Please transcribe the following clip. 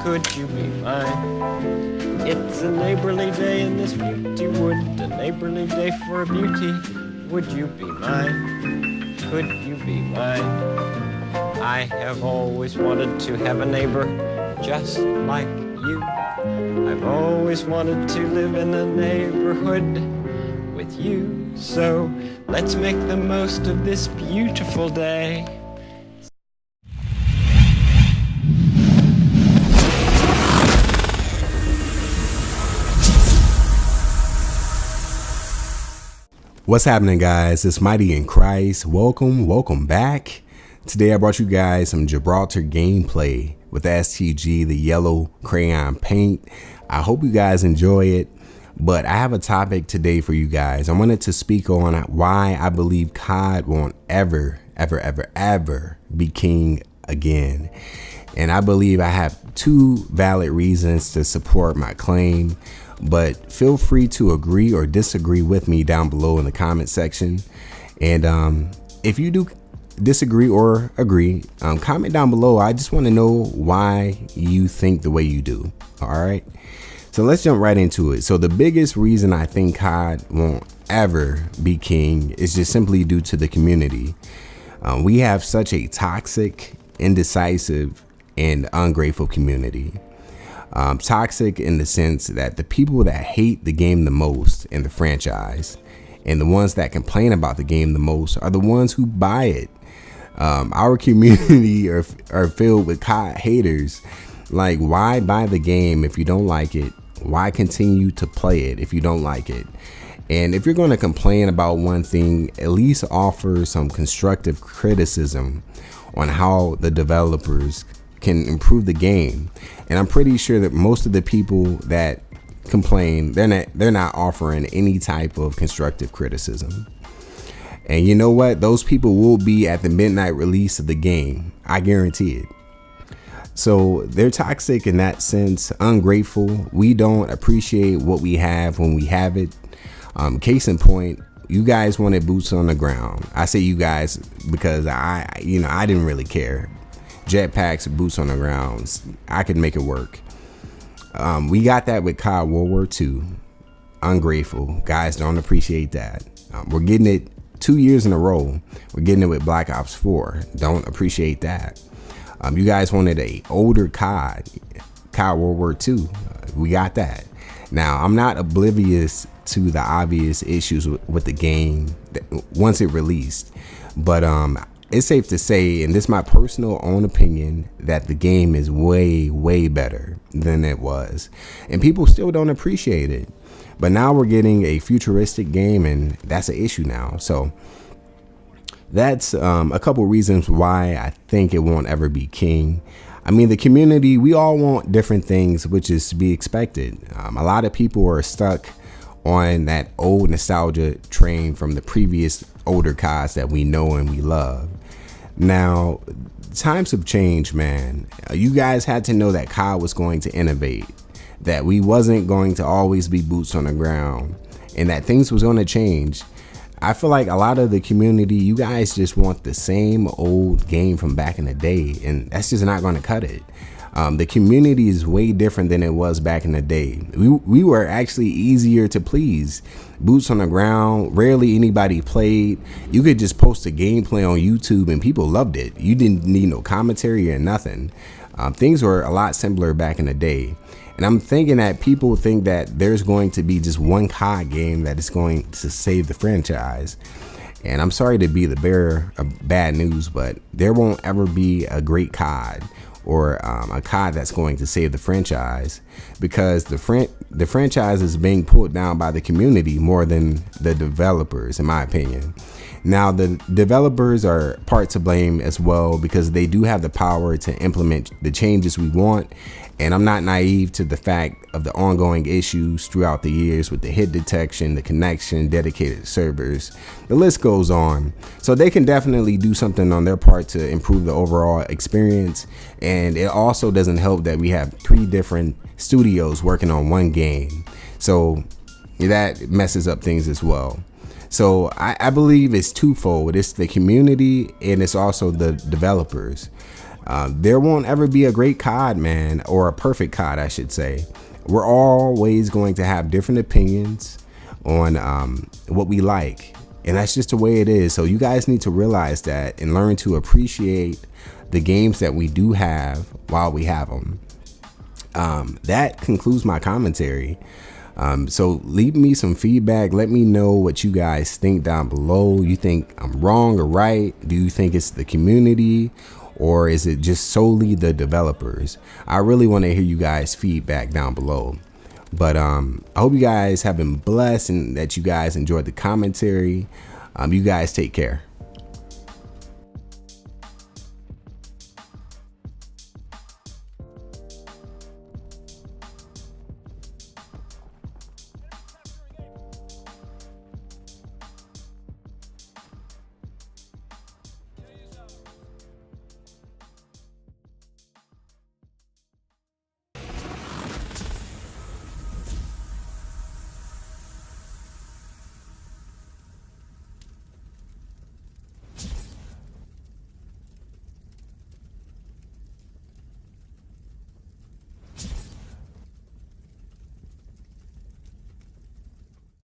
could you be mine? It's a neighborly day in this beauty wood, a neighborly day for beauty. Would you be mine? Could you be mine? I have always wanted to have a neighbor just like you. I've always wanted to live in a neighborhood with you. So let's make the most of this beautiful day. What's happening, guys? It's Mighty in Christ. Welcome back. Today I brought you guys some Gibraltar gameplay with STG, the yellow crayon paint. I hope you guys enjoy it, but I have a topic today for you guys. I wanted to speak on why I believe CoD won't ever be king again. And I believe I have two valid reasons to support my claim, but feel free to agree or disagree with me down below in the comment section. And if you do disagree or agree, comment down below. I just want to know why you think the way you do. All right, so let's jump right into it. So the biggest reason I think CoD won't ever be king is just simply due to the community. We have such a toxic, indecisive, and ungrateful community. Toxic in the sense that the people that hate the game the most in the franchise and the ones that complain about the game the most are the ones who buy it. Our community are filled with CoD haters. Like, why buy the game if you don't like it? Why continue to play it if you don't like it? And if you're going to complain about one thing, at least offer some constructive criticism on how the developers can improve the game. And I'm pretty sure that most of the people that complain, they're not offering any type of constructive criticism. And you know what? Those people will be at the midnight release of the game. I guarantee it. So they're toxic in that sense, ungrateful. We don't appreciate what we have when we have it. Case in point, you guys wanted boots on the ground. I say you guys because I didn't really care. Jetpacks, boots on the ground, I could make it work. We got that with CoD World War II. Ungrateful. Guys don't appreciate that. We're getting it 2 years in a row. We're getting it with Black Ops 4. Don't appreciate that. You guys wanted a older CoD World War II. We got that. Now, I'm not oblivious to the obvious issues with the game once it released, but it's safe to say, and this is my personal own opinion, that the game is way better than it was, and people still don't appreciate it. But now we're getting a futuristic game, and that's an issue now. So that's a couple reasons why I think it won't ever be king. I mean, the community, we all want different things, which is to be expected. A lot of people are stuck on that old nostalgia train from the previous older CoDs that we know and we love. Now, times have changed, man. You guys had to know that CoD was going to innovate, that we wasn't going to always be boots on the ground, and that things was going to change. I feel like a lot of the community, you guys just want the same old game from back in the day, and that's just not going to cut it. The community is way different than it was back in the day. We were actually easier to please. Boots on the ground, rarely anybody played. You could just post a gameplay on YouTube and people loved it. You didn't need no commentary or nothing. Things were a lot simpler back in the day. And I'm thinking that people think that there's going to be just one CoD game that is going to save the franchise. And I'm sorry to be the bearer of bad news, but there won't ever be a great CoD or a CoD that's going to save the franchise, because the franchise is being pulled down by the community more than the developers, in my opinion. Now, the developers are part to blame as well, because they do have the power to implement the changes we want. And I'm not naive to the fact of the ongoing issues throughout the years with the hit detection, the connection, dedicated servers, the list goes on. So they can definitely do something on their part to improve the overall experience. And it also doesn't help that we have 3 different studios working on one game. So that messes up things as well. So I believe it's twofold. It's the community and it's also the developers. There won't ever be a great COD, man, or a perfect COD, I should say. We're always going to have different opinions on what we like, and that's just the way it is. So you guys need to realize that and learn to appreciate the games that we do have while we have them. That concludes my commentary. So leave me some feedback. Let me know what you guys think down below. You think I'm wrong or right? Do you think it's the community, or is it just solely the developers? I really want to hear you guys' feedback down below. But I hope you guys have been blessed and that you guys enjoyed the commentary. You guys take care.